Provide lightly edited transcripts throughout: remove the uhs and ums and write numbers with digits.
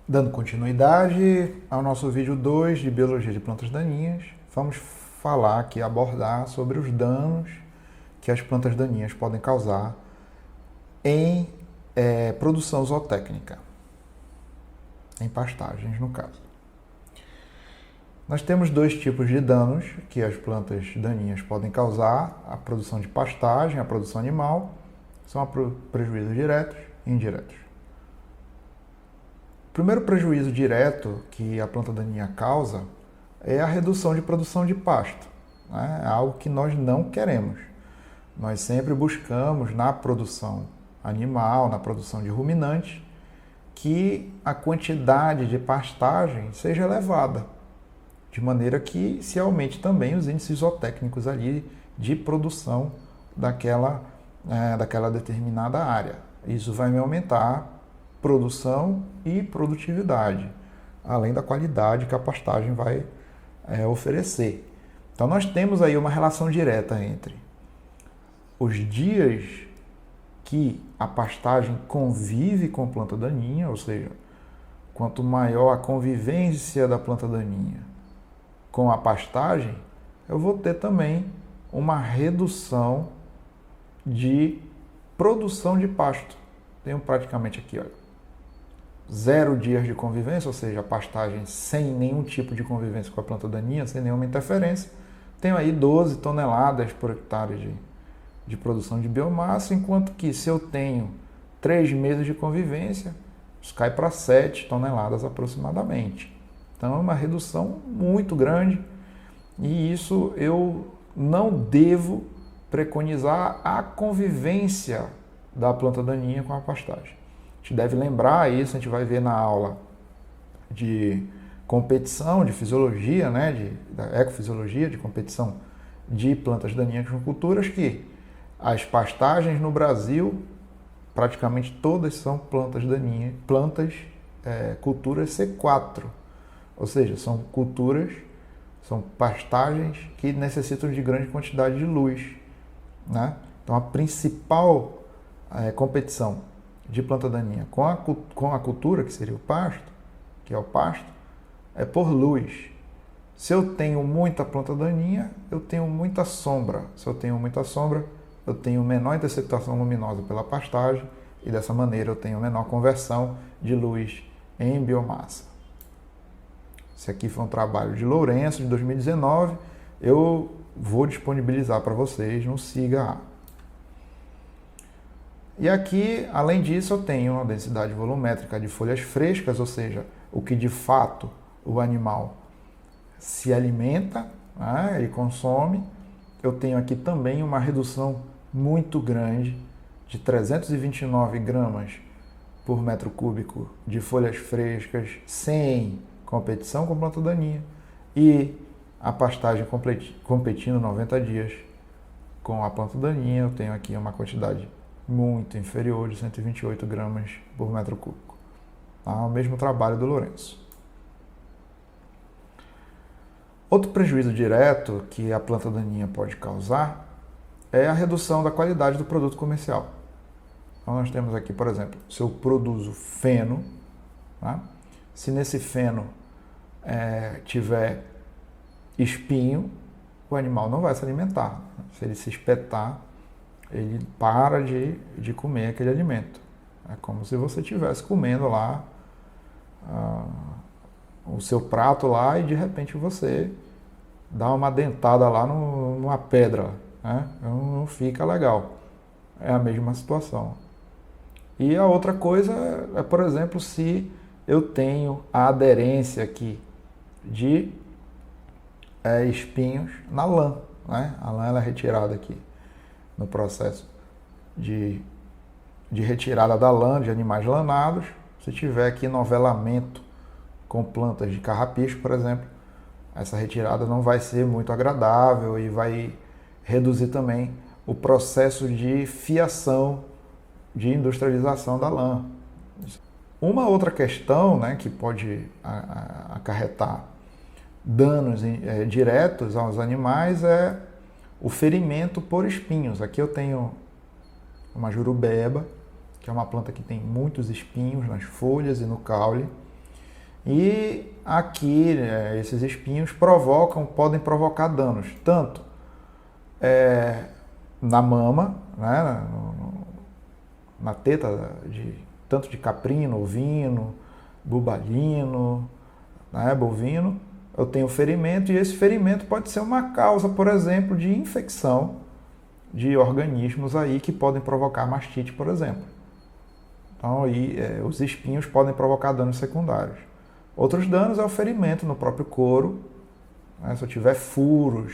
Dando continuidade ao nosso vídeo 2 de Biologia de Plantas Daninhas, vamos falar aqui, abordar sobre os danos que as plantas daninhas podem causar em produção zootécnica, em pastagens no caso. Nós temos dois tipos de danos que as plantas daninhas podem causar: a produção de pastagem, a produção animal, são prejuízos diretos e indiretos. O primeiro prejuízo direto que a planta daninha causa é a redução de produção de pasto, né? É algo que nós não queremos. Nós sempre buscamos na produção animal, na produção de ruminantes, que a quantidade de pastagem seja elevada, de maneira que se aumente também os índices zootécnicos ali de produção daquela determinada área. Isso vai me aumentar produção e produtividade, além da qualidade que a pastagem vai oferecer. Então nós temos aí uma relação direta entre os dias que a pastagem convive com a planta daninha, ou seja, quanto maior a convivência da planta daninha com a pastagem, eu vou ter também uma redução de produção de pasto. Tenho praticamente aqui, olha, 0 dias de convivência, ou seja, a pastagem sem nenhum tipo de convivência com a planta daninha, sem nenhuma interferência. Tenho aí 12 toneladas por hectare de produção de biomassa, enquanto que se eu tenho 3 meses de convivência, isso cai para 7 toneladas aproximadamente. Então é uma redução muito grande e isso eu não devo preconizar a convivência da planta daninha com a pastagem. A gente deve lembrar isso, a gente vai ver na aula de competição, de fisiologia, né, da ecofisiologia, de competição de plantas daninhas com culturas, que as pastagens no Brasil, praticamente todas são plantas daninhas, culturas C4, ou seja, são culturas, são pastagens que necessitam de grande quantidade de luz, né? Então a principal competição de planta daninha com a cultura, que seria o pasto, que é o pasto, é por luz. Se eu tenho muita planta daninha, eu tenho muita sombra. Se eu tenho muita sombra, eu tenho menor interceptação luminosa pela pastagem e dessa maneira eu tenho menor conversão de luz em biomassa. Esse aqui foi um trabalho de Lourenço, de 2019. Eu vou disponibilizar para vocês no SIGA. E aqui, além disso, eu tenho uma densidade volumétrica de folhas frescas, ou seja, o que de fato o animal se alimenta, né, ele consome. Eu tenho aqui também uma redução muito grande de 329 gramas por metro cúbico de folhas frescas, sem competição com planta daninha, e a pastagem competindo 90 dias com a planta daninha, eu tenho aqui uma quantidade muito inferior de 128 gramas por metro cúbico. Tá? O mesmo trabalho do Lourenço. Outro prejuízo direto que a planta daninha pode causar é a redução da qualidade do produto comercial. Então nós temos aqui, por exemplo, se eu produzo feno, tá? Se nesse feno tiver espinho, o animal não vai se alimentar. Se ele se espetar, ele para de comer aquele alimento. É como se você estivesse comendo lá o seu prato lá e de repente você dá uma dentada lá numa pedra, né? Não fica legal. É a mesma situação. E a outra coisa é, por exemplo, se eu tenho a aderência aqui de espinhos na lã, né? A lã ela é retirada aqui no processo de retirada da lã de animais lanados. Se tiver aqui novelamento com plantas de carrapicho, por exemplo, essa retirada não vai ser muito agradável e vai reduzir também o processo de fiação, de industrialização da lã. Uma outra questão, né, que pode acarretar danos diretos aos animais é o ferimento por espinhos. Aqui eu tenho uma jurubeba, que é uma planta que tem muitos espinhos nas folhas e no caule. E aqui, esses espinhos podem provocar danos, tanto na mama, né, na teta, tanto de caprino, ovino, bubalino, né, bovino. Eu tenho ferimento, e esse ferimento pode ser uma causa, por exemplo, de infecção de organismos aí que podem provocar mastite, por exemplo. Então, aí, os espinhos podem provocar danos secundários. Outros danos é o ferimento no próprio couro, né? Se eu tiver furos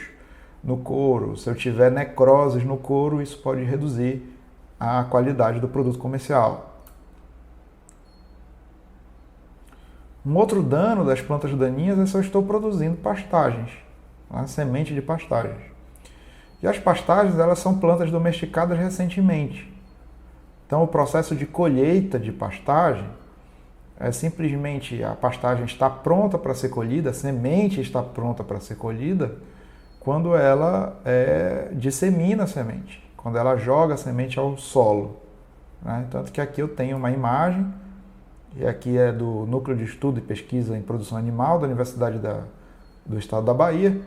no couro, se eu tiver necroses no couro, isso pode reduzir a qualidade do produto comercial. Um outro dano das plantas daninhas é se eu estou produzindo pastagens, né? Semente de pastagens. E as pastagens, elas são plantas domesticadas recentemente. Então, o processo de colheita de pastagem é simplesmente a pastagem está pronta para ser colhida, a semente está pronta para ser colhida, quando ela dissemina a semente, quando ela joga a semente ao solo, né? Tanto que aqui eu tenho uma imagem, e aqui é do Núcleo de Estudo e Pesquisa em Produção Animal da Universidade do Estado da Bahia,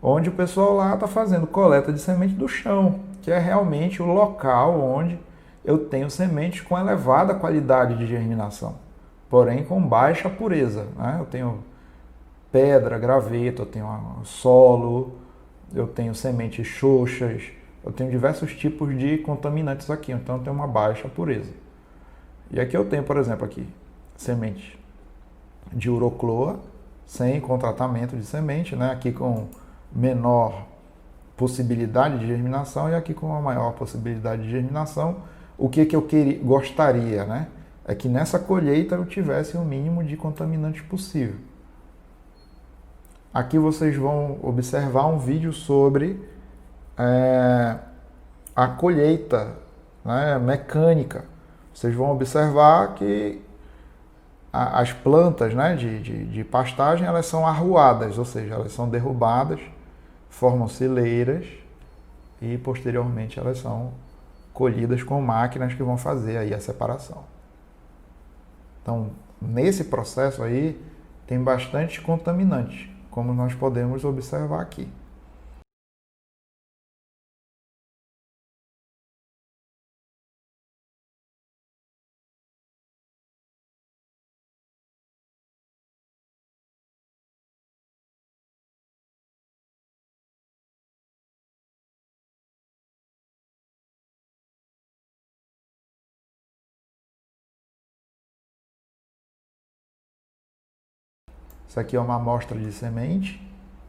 onde o pessoal lá está fazendo coleta de semente do chão, que é realmente o local onde eu tenho sementes com elevada qualidade de germinação, porém com baixa pureza, né? Eu tenho pedra, graveto, eu tenho solo, eu tenho sementes xoxas, eu tenho diversos tipos de contaminantes aqui, então eu tenho uma baixa pureza. E aqui eu tenho, por exemplo, aqui, semente de urocloa, sem contratamento de semente, né? Aqui com menor possibilidade de germinação e aqui com a maior possibilidade de germinação. O que eu gostaria, né? É que nessa colheita eu tivesse o mínimo de contaminantes possível. Aqui vocês vão observar um vídeo sobre a colheita, né, mecânica. Vocês vão observar que as plantas, né, de pastagem, elas são arruadas, ou seja, elas são derrubadas, formam fileiras e posteriormente elas são colhidas com máquinas que vão fazer aí a separação. Então, nesse processo aí tem bastante contaminante, como nós podemos observar aqui. Isso aqui é uma amostra de semente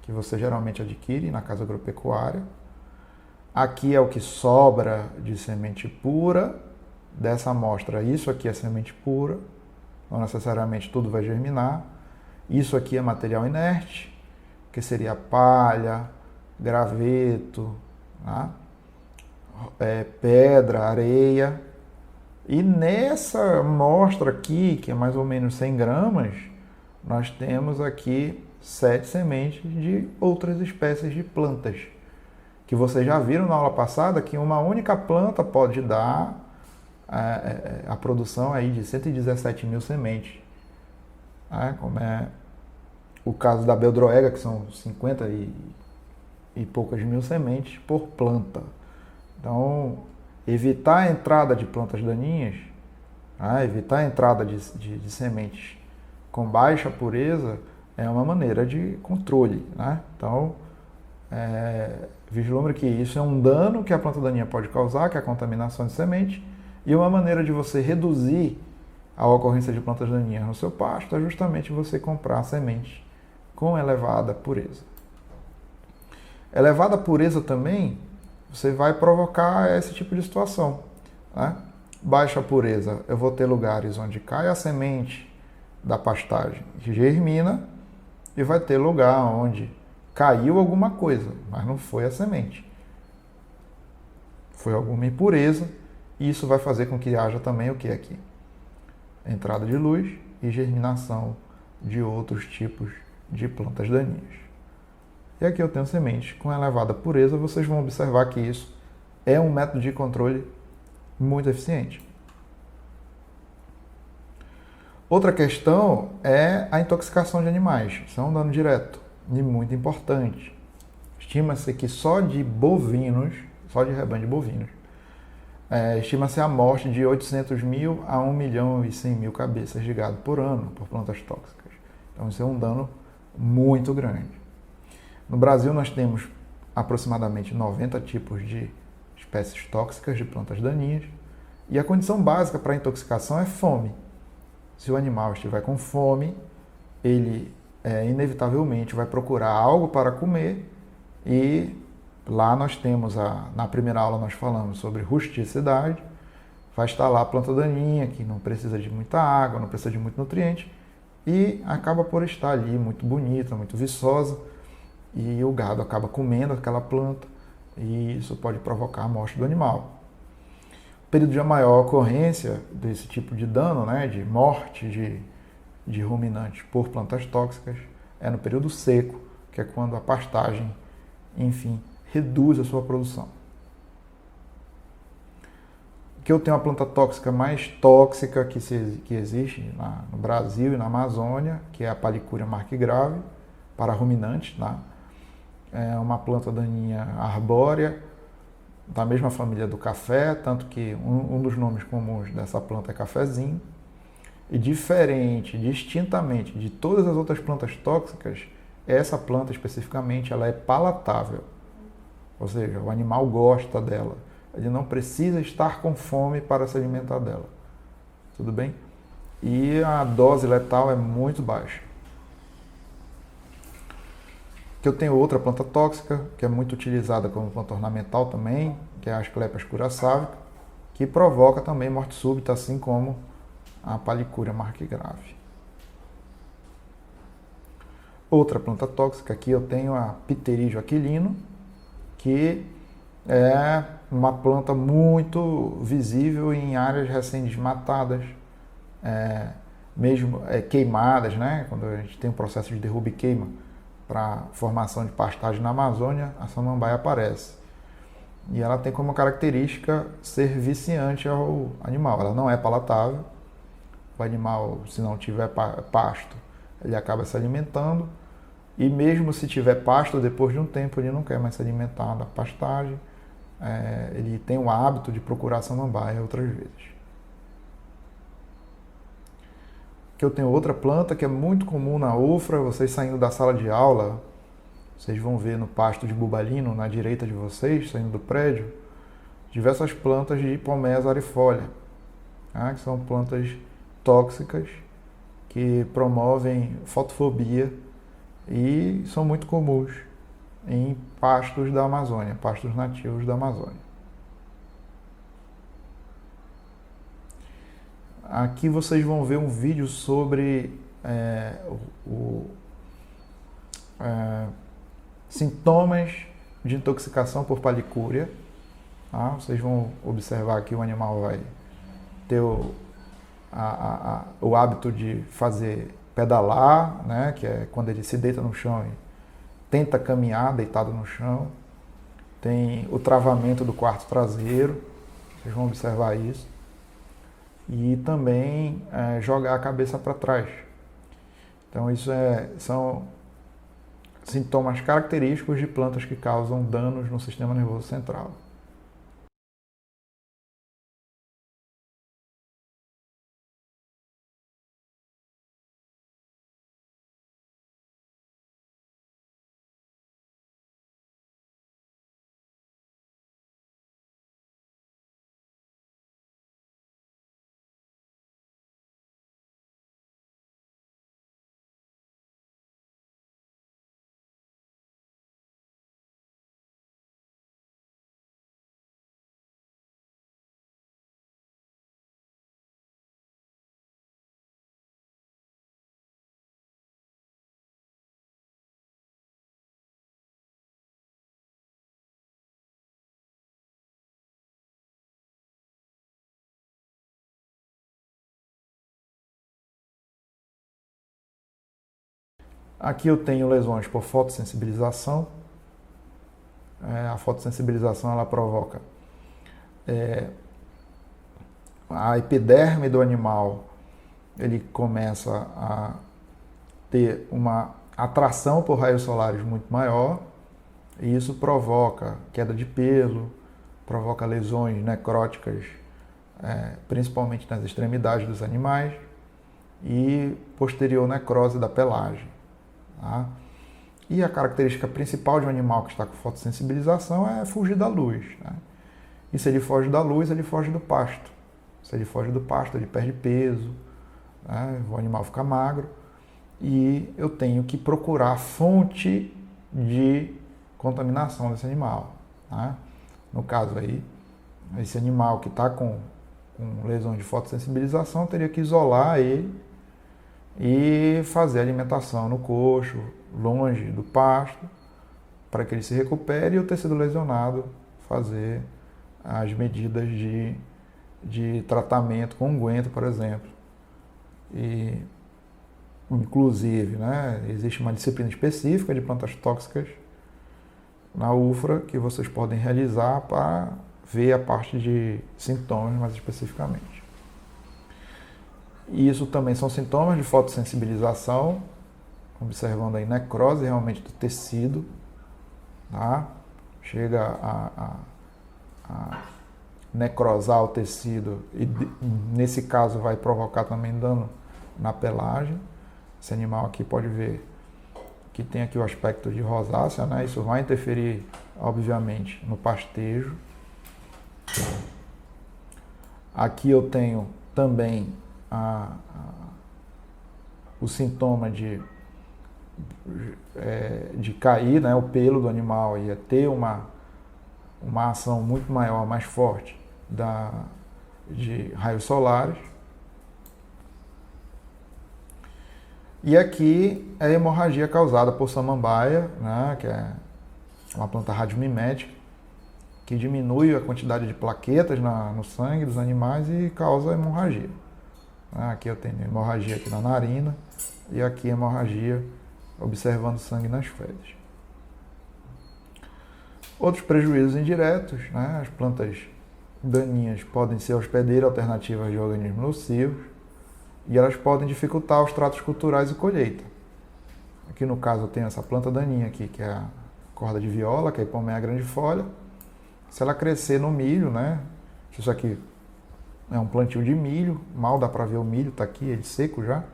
que você geralmente adquire na casa agropecuária. Aqui é o que sobra de semente pura dessa amostra. Isso aqui é semente pura, não necessariamente tudo vai germinar. Isso aqui é material inerte, que seria palha, graveto, tá? Pedra, areia. E nessa amostra aqui, que é mais ou menos 100 gramas, nós temos aqui 7 sementes de outras espécies de plantas, que vocês já viram na aula passada que uma única planta pode dar a produção aí de 117 mil sementes, né? Como é o caso da beldroega, que são 50 e poucas mil sementes por planta. Então, evitar a entrada de plantas daninhas, né? Evitar a entrada de sementes com baixa pureza é uma maneira de controle, né? Então, vislumbre que isso é um dano que a planta daninha pode causar, que é a contaminação de semente, e uma maneira de você reduzir a ocorrência de plantas daninhas no seu pasto é justamente você comprar sementes com elevada pureza. Elevada pureza também, você vai provocar esse tipo de situação, né? Baixa pureza, eu vou ter lugares onde cai a semente da pastagem, germina, e vai ter lugar onde caiu alguma coisa, mas não foi a semente. Foi alguma impureza, e isso vai fazer com que haja também o que aqui? Entrada de luz e germinação de outros tipos de plantas daninhas. E aqui eu tenho sementes com elevada pureza, vocês vão observar que isso é um método de controle muito eficiente. Outra questão é a intoxicação de animais. Isso é um dano direto e muito importante. Estima-se que só de bovinos, só de rebanho de bovinos, estima-se a morte de 800 mil a 1 milhão e 100 mil cabeças de gado por ano por plantas tóxicas. Então isso é um dano muito grande. No Brasil nós temos aproximadamente 90 tipos de espécies tóxicas de plantas daninhas e a condição básica para a intoxicação é fome. Se o animal estiver com fome, ele inevitavelmente vai procurar algo para comer e lá nós temos, na primeira aula nós falamos sobre rusticidade, vai estar lá a planta daninha que não precisa de muita água, não precisa de muito nutriente e acaba por estar ali muito bonita, muito viçosa e o gado acaba comendo aquela planta e isso pode provocar a morte do animal. O período de maior ocorrência desse tipo de dano, né, de morte de ruminantes por plantas tóxicas, é no período seco, que é quando a pastagem, enfim, reduz a sua produção. Que eu tenho a planta tóxica mais tóxica que existe no Brasil e na Amazônia, que é a Palicúria marquigrave, para ruminantes, tá? É uma planta daninha arbórea, da mesma família do café, tanto que um dos nomes comuns dessa planta é cafezinho. E diferente, distintamente de todas as outras plantas tóxicas, essa planta especificamente ela é palatável. Ou seja, o animal gosta dela. Ele não precisa estar com fome para se alimentar dela. Tudo bem? E a dose letal é muito baixa. Que eu tenho outra planta tóxica, que é muito utilizada como planta ornamental também, que é a Asclepias curaçávica, que provoca também morte súbita, assim como a Palicúria marquigrave. Outra planta tóxica, aqui eu tenho a Pterígio aquilino, que é uma planta muito visível em áreas recém-desmatadas, mesmo queimadas, né? Quando a gente tem um processo de derrubo e queima para formação de pastagem na Amazônia, a samambaia aparece. E ela tem como característica ser viciante ao animal. Ela não é palatável. O animal, se não tiver pasto, ele acaba se alimentando. E mesmo se tiver pasto, depois de um tempo ele não quer mais se alimentar da pastagem. Ele tem o hábito de procurar samambaia outras vezes. Que eu tenho outra planta que é muito comum na UFRA, vocês saindo da sala de aula, vocês vão ver no pasto de bubalino, na direita de vocês, saindo do prédio, diversas plantas de Palmeia azarifolia, que são plantas tóxicas que promovem fotofobia e são muito comuns em pastos da Amazônia, pastos nativos da Amazônia. Aqui vocês vão ver um vídeo sobre sintomas de intoxicação por palicúria. Tá? Vocês vão observar que o animal vai ter o hábito de fazer pedalar, né? Que é quando ele se deita no chão e tenta caminhar deitado no chão. Tem o travamento do quarto traseiro, vocês vão observar isso. E também jogar a cabeça para trás. Então isso são sintomas característicos de plantas que causam danos no sistema nervoso central. Aqui eu tenho lesões por fotossensibilização. A fotossensibilização ela provoca a epiderme do animal ele começa a ter uma atração por raios solares muito maior, e isso provoca queda de pelo, provoca lesões necróticas, principalmente nas extremidades dos animais, e posterior necrose da pelagem. Tá? E a característica principal de um animal que está com fotossensibilização é fugir da luz. Né? E se ele foge da luz, ele foge do pasto. Se ele foge do pasto, ele perde peso, né? O animal fica magro, e eu tenho que procurar fonte de contaminação desse animal. Né? No caso aí, esse animal que está com lesões de fotossensibilização, teria que isolar ele e fazer alimentação no coxo, longe do pasto, para que ele se recupere, e o tecido lesionado fazer as medidas de tratamento com unguento, por exemplo. E, inclusive, né, existe uma disciplina específica de plantas tóxicas na UFRA que vocês podem realizar para ver a parte de sintomas mais especificamente. E isso também são sintomas de fotossensibilização, observando aí necrose realmente do tecido, tá? Chega a necrosar o tecido e nesse caso vai provocar também dano na pelagem. Esse animal aqui pode ver que tem aqui o aspecto de rosácea, né? Isso vai interferir, obviamente, no pastejo. Aqui eu tenho também o sintoma de cair, né, o pelo do animal, e ter uma ação muito maior, mais forte de raios solares. E aqui é a hemorragia causada por samambaia, né, que é uma planta radiomimética, que diminui a quantidade de plaquetas no sangue dos animais e causa hemorragia. Aqui eu tenho hemorragia aqui na narina e aqui hemorragia observando sangue nas fezes. Outros prejuízos indiretos, né? As plantas daninhas podem ser hospedeiras alternativas de organismos nocivos e elas podem dificultar os tratos culturais e colheita. Aqui no caso eu tenho essa planta daninha aqui, que é a corda de viola, que é a Ipomoea grandifólia. Se ela crescer no milho, né? Isso aqui é um plantio de milho, mal dá para ver o milho, está aqui, ele seco já.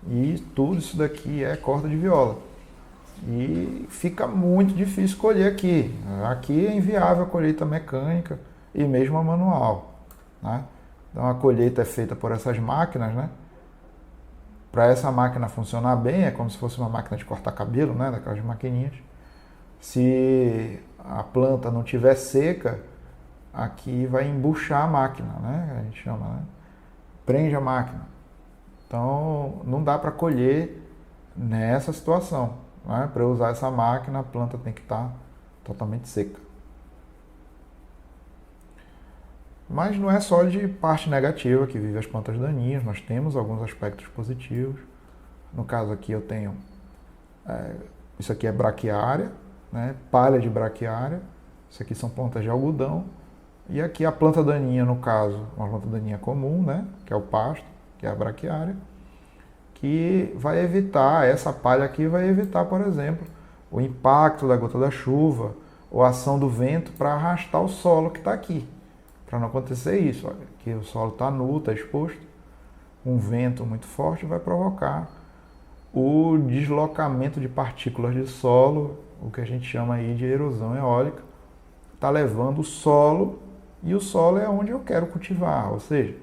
E tudo isso daqui é corda de viola. E fica muito difícil colher aqui. Aqui é inviável a colheita mecânica e mesmo a manual. Né? Então a colheita é feita por essas máquinas, né? Para essa máquina funcionar bem, é como se fosse uma máquina de cortar cabelo, né? Daquelas maquininhas. Se a planta não estiver seca, aqui vai embuchar a máquina, né? A gente chama, né? Prende a máquina. Então não dá para colher nessa situação. Né? Para usar essa máquina, a planta tem que estar totalmente seca. Mas não é só de parte negativa que vive as plantas daninhas, nós temos alguns aspectos positivos. No caso aqui eu tenho, isso aqui é braquiária, né? Palha de braquiária, isso aqui são plantas de algodão, e aqui a planta daninha, no caso, uma planta daninha comum, né? Que é o pasto, que é a braquiária, que vai evitar, essa palha aqui vai evitar, por exemplo, o impacto da gota da chuva ou a ação do vento para arrastar o solo que está aqui. Para não acontecer isso, olha, que o solo está nu, está exposto, um vento muito forte vai provocar o deslocamento de partículas de solo, o que a gente chama aí de erosão eólica, está levando o solo, e o solo é onde eu quero cultivar, ou seja,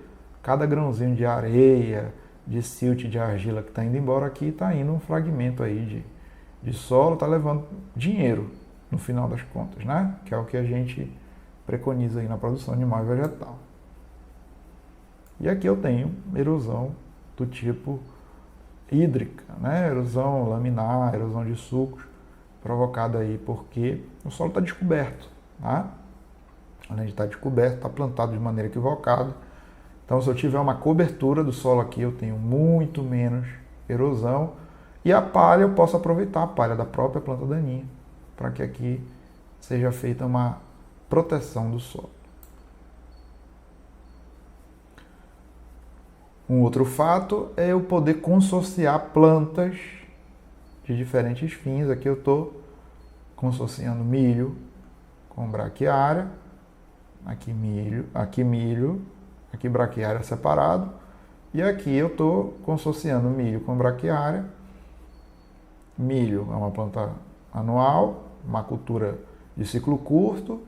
cada grãozinho de areia, de silt, de argila que está indo embora aqui, está indo um fragmento aí de solo, está levando dinheiro no final das contas, né? Que é o que a gente preconiza aí na produção animal e vegetal. E aqui eu tenho erosão do tipo hídrica, né? Erosão laminar, erosão de sulcos, provocada aí porque o solo está descoberto, tá? Além de estar descoberto, está plantado de maneira equivocada. Então, se eu tiver uma cobertura do solo aqui, eu tenho muito menos erosão. E a palha, eu posso aproveitar a palha da própria planta daninha, para que aqui seja feita uma proteção do solo. Um outro fato é eu poder consociar plantas de diferentes fins. Aqui eu estou consociando milho com braquiária, aqui milho, aqui braquiária separado, e aqui eu estou consociando milho com braquiária. Milho é uma planta anual, uma cultura de ciclo curto.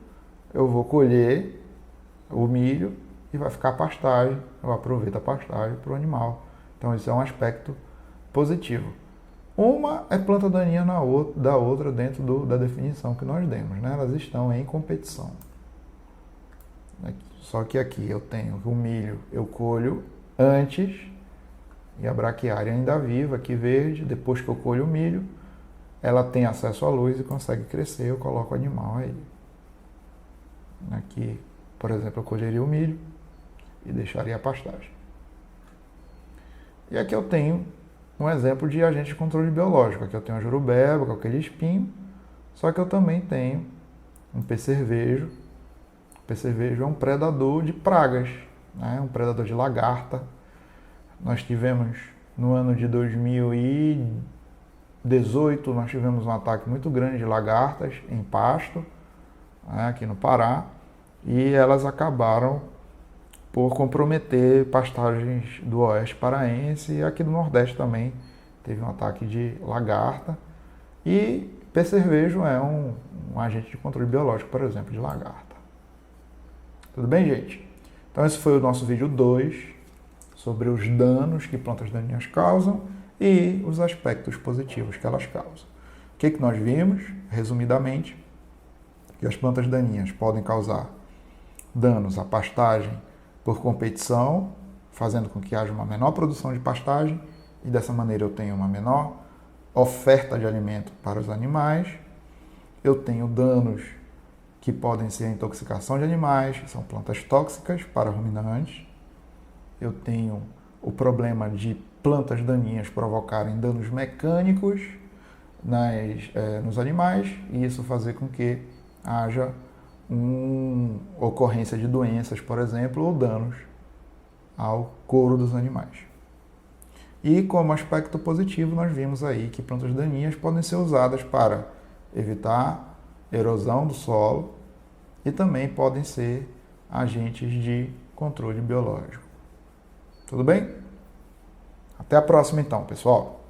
Eu vou colher o milho e vai ficar pastagem, eu aproveito a pastagem para o animal. Então isso é um aspecto positivo. Uma é planta daninha da outra dentro da definição que nós demos, né? Elas estão em competição. Só que aqui eu tenho o milho, eu colho antes, e a braquiária ainda viva, aqui verde. Depois que eu colho o milho, ela tem acesso à luz e consegue crescer, eu coloco o animal aí. Aqui, por exemplo, eu colheria o milho e deixaria a pastagem. E aqui eu tenho um exemplo de agente de controle biológico. Aqui eu tenho a jurubeba, com aquele espinho, só que eu também tenho um pecervejo. O pecervejo é um predador de pragas, né? Um predador de lagarta. Nós tivemos, no ano de 2018, nós tivemos um ataque muito grande de lagartas em pasto, né, aqui no Pará, e elas acabaram por comprometer pastagens do oeste paraense, e aqui do Nordeste também teve um ataque de lagarta. E pecervejo é um agente de controle biológico, por exemplo, de lagarta. Tudo bem, gente? Então esse foi o nosso vídeo 2, sobre os danos que plantas daninhas causam e os aspectos positivos que elas causam. O que nós vimos, resumidamente, que as plantas daninhas podem causar danos à pastagem por competição, fazendo com que haja uma menor produção de pastagem, e dessa maneira eu tenho uma menor oferta de alimento para os animais. Eu tenho danos que podem ser a intoxicação de animais, que são plantas tóxicas para ruminantes. Eu tenho o problema de plantas daninhas provocarem danos mecânicos nos animais, e isso fazer com que haja ocorrência de doenças, por exemplo, ou danos ao couro dos animais. E como aspecto positivo, nós vimos aí que plantas daninhas podem ser usadas para evitar erosão do solo e também podem ser agentes de controle biológico. Tudo bem? Até a próxima então, pessoal!